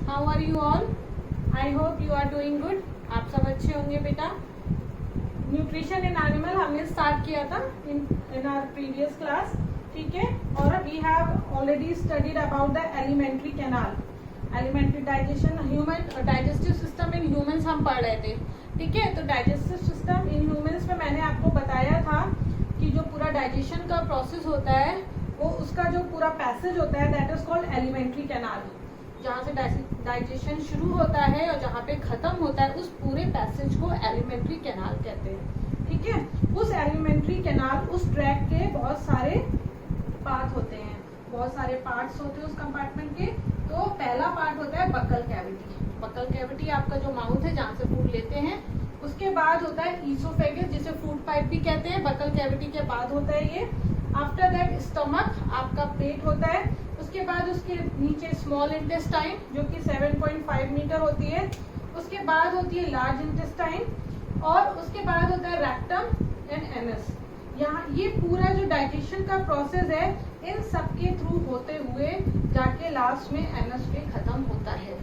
How are you all? I hope you are doing good. आप सब अच्छे होंगे बेटा। न्यूट्रिशन इन एनिमल हमने स्टार्ट किया था इन आवर प्रीवियस क्लास, ठीक है। और we have already studied about the alimentary canal, alimentary digestion, human digestive system in humans हम पढ़ रहे थे, ठीक है। तो डाइजेस्टिव सिस्टम इन ह्यूमंस में मैंने आपको बताया था कि जो पूरा डाइजेशन का प्रोसेस होता है वो उसका जो पूरा पैसेज होता है that is called alimentary canal. जहाँ से डाइजेशन शुरू होता है और जहाँ पे खत्म होता है उस पूरे पैसेज को एलिमेंट्री कैनाल कहते हैं, ठीक है। उस एलिमेंट्री कैनाल, उस ट्रैक के बहुत सारे पार्ट होते हैं, बहुत सारे पार्ट्स होते हैं उस कंपार्टमेंट के। तो पहला पार्ट होता है बकल कैविटी। बकल कैविटी आपका जो माउथ है जहाँ से फूड लेते हैं। उसके बाद होता है ईसोफेगस, जिसे फूड पाइप भी कहते हैं। बकल कैविटी के बाद होता है ये। आफ्टर दैट स्टमक, आपका पेट होता है। उसके बाद उसके नीचे स्मॉल इंटेस्टाइन जो कि 7.5 मीटर होती है। उसके बाद होती है लार्ज इंटेस्टाइन और उसके बाद होता है रेक्टम एंड एनस। यहाँ ये पूरा जो डाइजेशन का प्रोसेस है इन सब के थ्रू होते हुए जाके लास्ट में एनस पे खत्म होता है,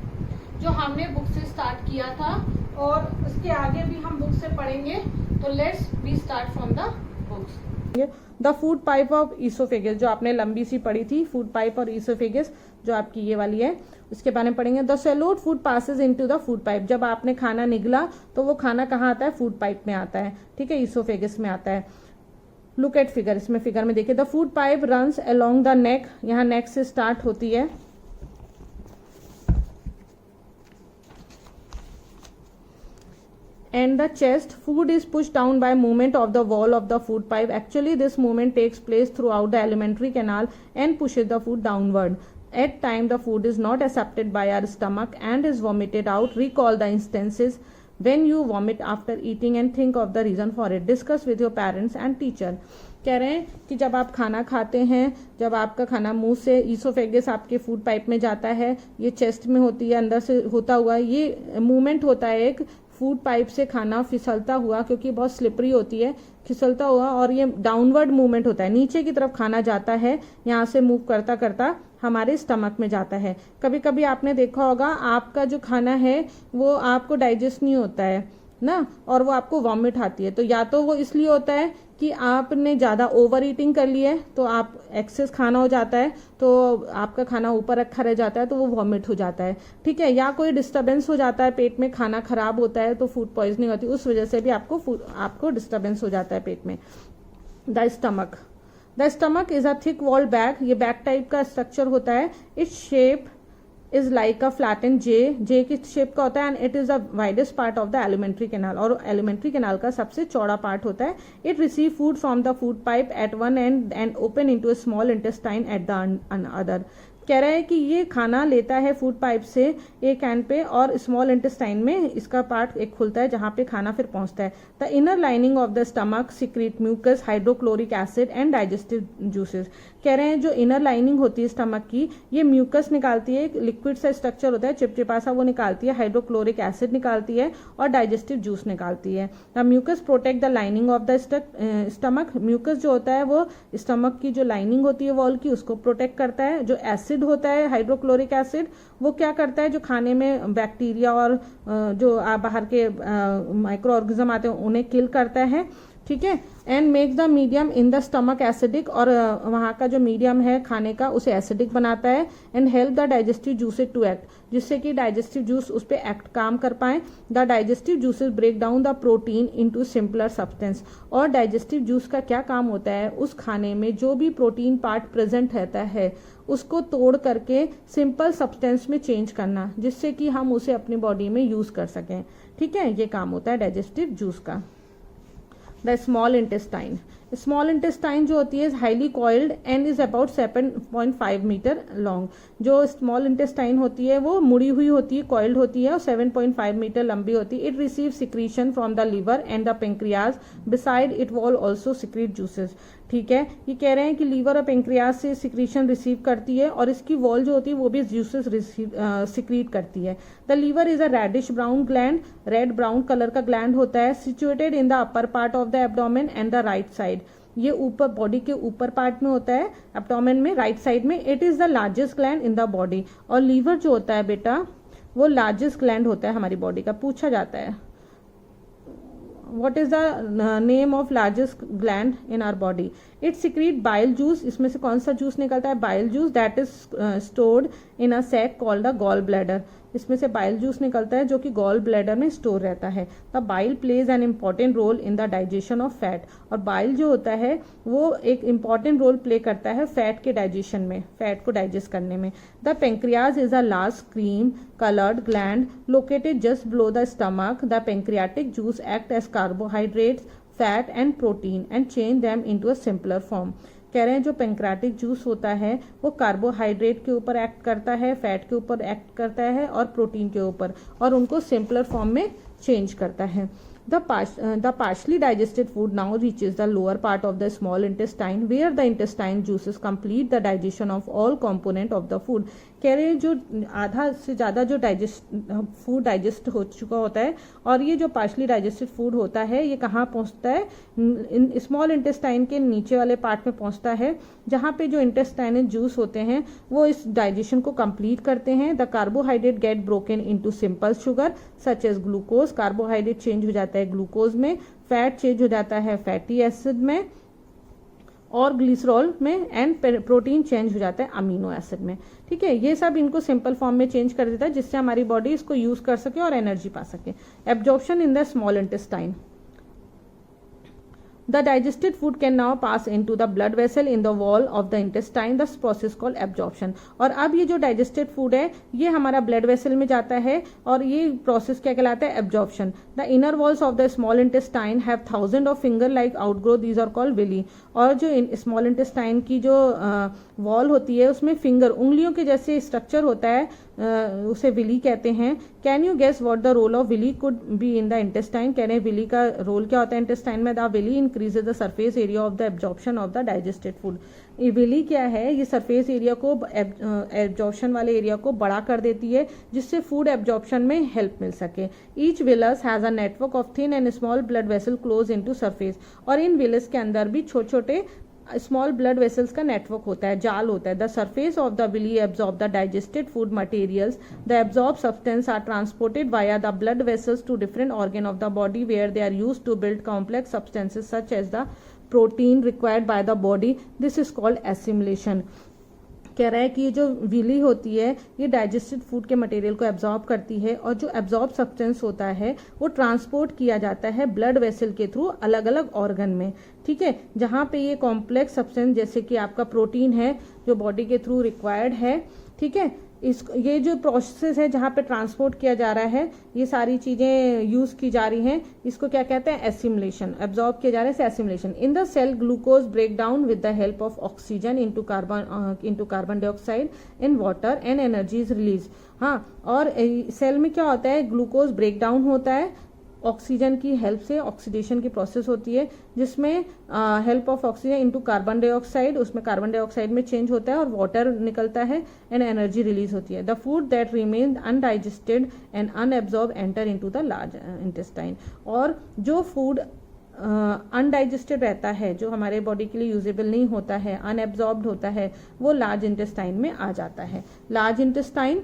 जो हमने बुक से स्टार्ट किया था और उसके आगे भी हम बुक से पढ़ेंगे। तो let's be start from the books. The food pipe of oesophagus, जो आपने लंबी सी पढ़ी थी, फूड पाइप और ईसोफेगस जो आपकी ये वाली है, उसके बारे में पढ़ेंगे। The swallowed food passes into the food pipe, जब आपने खाना निगला तो वो खाना कहाँ आता है? फूड पाइप में आता है, ठीक है, ईसोफेगस में आता है। लुक एट फिगर, इसमें फिगर में देखिए। The food pipe runs along the neck, यहाँ नेक से स्टार्ट होती है and the chest. Food is pushed down by movement of the wall of the food pipe. Actually this movement takes place throughout the alimentary canal and pushes the food downward. At time the food is not accepted by our stomach and is vomited out. Recall the instances when you vomit after eating and think of the reason for it. Discuss with your parents and teacher. कह रहे हैं कि जब आप खाना खाते हैं, जब आपका खाना मुंह से ईसोफेगस आपके फूड पाइप में जाता है, ये चेस्ट में होती है, अंदर से होता हुआ ये मूवमेंट होता है एक फूड पाइप से खाना फिसलता हुआ, क्योंकि बहुत स्लिपरी होती है, फिसलता हुआ, और ये डाउनवर्ड मूवमेंट होता है, नीचे की तरफ खाना जाता है, यहाँ से मूव करता करता हमारे स्टमक में जाता है। कभी कभी आपने देखा होगा आपका जो खाना है वो आपको डाइजेस्ट नहीं होता है ना, और वो आपको वॉमिट आती है। तो या तो वो इसलिए होता है कि आपने ज़्यादा ओवर ईटिंग कर ली है, तो आप एक्सेस खाना हो जाता है, तो आपका खाना ऊपर रखा रह जाता है, तो वो वॉमिट हो जाता है, ठीक है। या कोई डिस्टर्बेंस हो जाता है पेट में, खाना खराब होता है तो फूड पॉइजनिंग होती है, उस वजह से भी आपको डिस्टर्बेंस हो जाता है पेट में। The stomach is a thick walled bag, ये बैग टाइप का स्ट्रक्चर होता है। Its shape is like a flatten J की शेप का होता है। And it is the widest part of the alimentary canal, और एलिमेंट्री कैनाल का सबसे चौड़ा पार्ट होता है। It receive food from the food pipe at one end and open into a small intestine at the other. कह रहा है कि ये खाना लेता है फूड पाइप से एक एंड पे, और स्मॉल इंटेस्टाइन में इसका पार्ट एक खुलता है जहाँ पे खाना फिर पहुंचता है। The inner lining of the stomach secrete mucus, hydrochloric acid and digestive juices. कह रहे हैं जो इनर लाइनिंग होती है स्टमक की, ये म्यूकस निकालती है, एक लिक्विड सा स्ट्रक्चर होता है चिपचिपा सा, वो निकालती है, हाइड्रोक्लोरिक एसिड निकालती है और डाइजेस्टिव जूस निकालती है। The mucus protect the lining of the stomach. Mucus जो होता है वो स्टमक की जो लाइनिंग होती है वॉल की, उसको प्रोटेक्ट करता है। जो एसिड होता है हाइड्रोक्लोरिक एसिड, वो क्या करता है, जो खाने में बैक्टीरिया और जो बाहर के माइक्रो ऑर्गेनिज्म आते हैं उन्हें किल करता है, ठीक है। And make the medium in the stomach acidic, और वहाँ का जो मीडियम है खाने का उसे एसिडिक बनाता है। And help the digestive juices to act, जिससे कि डाइजेस्टिव जूस उस पर एक्ट काम कर पाए। The digestive juices break down the protein into simpler substance. और डाइजेस्टिव जूस का क्या काम होता है, उस खाने में जो भी प्रोटीन पार्ट प्रेजेंट रहता है उसको तोड़ करके सिंपल सब्सटेंस में चेंज करना, जिससे कि हम उसे अपनी बॉडी में यूज कर सकें, ठीक है। ये काम होता है डाइजेस्टिव जूस का। द स्मॉल इंटेस्टाइन जो होती है highly coiled and is about 7.5 metre long. जो स्मॉल इंटेस्टाइन होती है वो मुड़ी हुई होती है, कॉइल्ड होती है और 7.5 मीटर लंबी होती है। It receive secretion from the liver and the pancreas, beside it wall also secrete juices, ठीक है। ये कह रहे हैं कि लीवर और पेंक्रियाज से सिक्रीशन रिसीव करती है और इसकी वॉल जो होती है वो भी जूसेस सिक्रीट करती है। The liver is a reddish brown gland, red brown colour का ग्लैंड होता है, situated in the upper part of the abdomen and the right side. ये ऊपर बॉडी के ऊपर पार्ट में होता है, एब्डोमेन में राइट साइड में। It is the largest gland in the body. और लीवर जो होता है बेटा वो लार्जेस्ट ग्लैंड होता है हमारी बॉडी का, पूछा जाता है। What is the name of largest gland in our body? It secrete bile juice. इसमें से कौन सा जूस निकलता है? Bile juice that is stored in a sac called the gall bladder. इसमें से बाइल जूस निकलता है जो कि गॉल ब्लैडर में स्टोर रहता है। The bile plays an important role in the digestion of fat. और बाइल जो होता है वो एक इम्पॉर्टेंट रोल प्ले करता है फैट के डाइजेशन में, फैट को डाइजेस्ट करने में। The pancreas is a large cream coloured gland located just below the stomach. The pancreatic juice act as carbohydrates fat and protein and change them into a simpler form. कह रहे हैं जो pancreatic juice होता है वो carbohydrate के ऊपर act करता है, फैट के ऊपर एक्ट करता है और प्रोटीन के ऊपर, और उनको सिंपलर फॉर्म में चेंज करता है। The partially digested food now reaches the lower part of the small intestine where the intestine juices complete the digestion of all component of the food. कह रहे हैं जो आधा से ज़्यादा जो फूड डाइजेस्ट हो चुका होता है और ये जो पार्शली डाइजेस्टेड फूड होता है ये कहाँ पहुँचता है? स्मॉल इंटेस्टाइन के नीचे वाले पार्ट में पहुँचता है, जहाँ पे जो इंटेस्टाइनल जूस होते हैं वो इस डाइजेशन को कंप्लीट करते हैं। The carbohydrate get broken into simple sugar such as glucose. Carbohydrate change हो जाता है ग्लूकोज में, फैट चेंज हो जाता है फैटी एसिड में और ग्लिसरॉल में, एंड प्रोटीन चेंज हो जाता है अमीनो एसिड में। ठीक है, ये सब इनको सिंपल फॉर्म में चेंज कर देता है जिससे हमारी बॉडी इसको यूज कर सके और एनर्जी पा सके। Absorption in the small intestine. The digested food can now pass into the blood vessel in the wall of the intestine. The process called absorption. और अब ये जो digested food है ये हमारा blood vessel में जाता है और ये process क्या कहलाता है? Absorption. The inner walls of the small intestine have thousands of finger-like outgrowth. These are called villi. और जो small intestine की जो wall होती है उसमें finger उंगलियों के जैसे structure होता है, उसे विली कहते हैं। Can you guess what the role of villi could be in the intestine? कह रहे हैं विली का रोल क्या होता है इंटेस्टाइन में? The villi increases the surface area of the absorption of the digested food. ये विली क्या है? ये सरफेस एरिया को, एब्जॉर्प्शन वाले एरिया को बड़ा कर देती है जिससे फूड एब्जॉर्प्शन में हेल्प मिल सके। Each villus has a network of thin and small blood vessel close into surface. और इन विलस के अंदर भी छोटे छोटे स्मॉल ब्लड वेसल्स का नेटवर्क होता है, जाल होता है। The surface of the villi absorb the digested food materials. The absorb substance are transported via the blood vessels to different organ of the body where they are used to build complex substances such as the protein required by the body. This is called assimilation. कह रहा है कि ये जो Willie होती है ये digested food के मटेरियल को एब्जॉर्ब करती है और जो एब्जॉर्ब सब्सटेंस होता है वो ट्रांसपोर्ट किया जाता है ब्लड वेसल के थ्रू अलग अलग ऑर्गन में। ठीक है, जहाँ पे ये कॉम्प्लेक्स सब्सटेंस जैसे कि आपका प्रोटीन है जो बॉडी के थ्रू रिक्वायर्ड है। ठीक है, ये जो प्रोसेस है जहाँ पे ट्रांसपोर्ट किया जा रहा है ये सारी चीजें यूज की जा रही हैं, इसको क्या कहते हैं? एसिमिलेशन। एब्जॉर्ब किए जा रहे हैं assimilation. In the cell glucose break down with the help of oxygen into carbon dioxide in water and energy is release. हाँ, और सेल में क्या होता है? ग्लूकोज ब्रेक डाउन होता है ऑक्सीजन की हेल्प से, ऑक्सीडेशन की प्रोसेस होती है जिसमें help of oxygen into carbon dioxide, उसमें कार्बन डाइऑक्साइड में चेंज होता है और वाटर निकलता है एंड एनर्जी रिलीज होती है। The food that remain undigested and unabsorbed enter into the large intestine. और जो फूड अनडाइजेस्टेड रहता है, जो हमारे बॉडी के लिए यूजेबल नहीं होता है, अनएब्जॉर्ब्ड होता है, वो लार्ज इंटेस्टाइन में आ जाता है। Large intestine,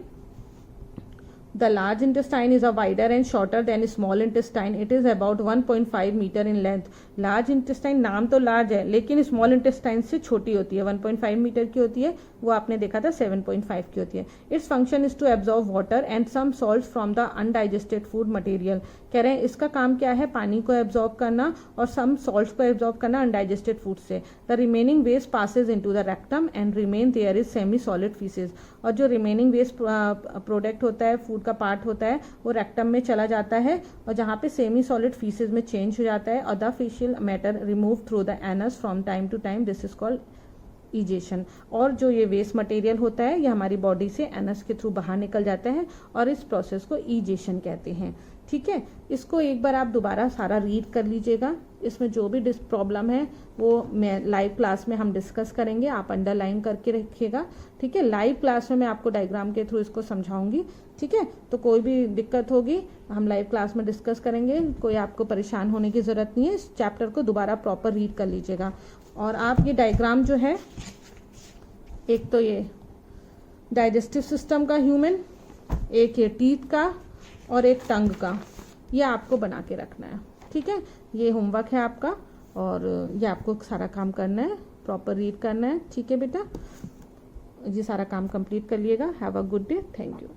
the large intestine is a wider and shorter than small intestine. It is about 1.5 meter in length. large intestine नाम तो large है लेकिन small intestine से छोटी होती है, 1.5 मीटर की होती है, वो आपने देखा था 7.5 की होती है। Its function is to absorb water and some salts from the undigested food material. कह रहे हैं इसका काम क्या है? पानी को एब्जॉर्ब करना और सम सॉल्ट्स को एब्जॉर्ब करना अनडाइजेस्टेड फूड से। The remaining waste passes into the rectum and remain there is semi solid faeces. और जो रिमेनिंग वेस्ट प्रोडक्ट होता है, फूड का पार्ट होता है, वो रेक्टम में चला जाता है और जहाँ पे सेमी सॉलिड फीसेज में चेंज हो जाता है। और the faecal matter remove through the anus from time to time. This is called egestion. और जो ये वेस्ट मटेरियल होता है ये हमारी बॉडी से एनस के थ्रू बाहर निकल जाता है और इस प्रोसेस को इजेशन कहते हैं। ठीक है, इसको एक बार आप दोबारा सारा रीड कर लीजिएगा। इसमें जो भी प्रॉब्लम है वो मैं लाइव क्लास में हम डिस्कस करेंगे, आप अंडरलाइन करके रखिएगा। ठीक है, लाइव क्लास में मैं आपको डायग्राम के थ्रू इसको समझाऊंगी। ठीक है, तो कोई भी दिक्कत होगी हम लाइव क्लास में डिस्कस करेंगे, कोई आपको परेशान होने की ज़रूरत नहीं है। इस चैप्टर को दोबारा प्रॉपर रीड कर लीजिएगा। और आप ये डायग्राम जो है, एक तो ये डाइजेस्टिव सिस्टम का ह्यूमन, एक ये टीथ का और एक टंग का, ये आपको बना के रखना है। ठीक है, ये होमवर्क है आपका और ये आपको सारा काम करना है, प्रॉपर रीड करना है। ठीक है बेटा, ये सारा काम कंप्लीट कर लिएगा। Have a good day, thank you.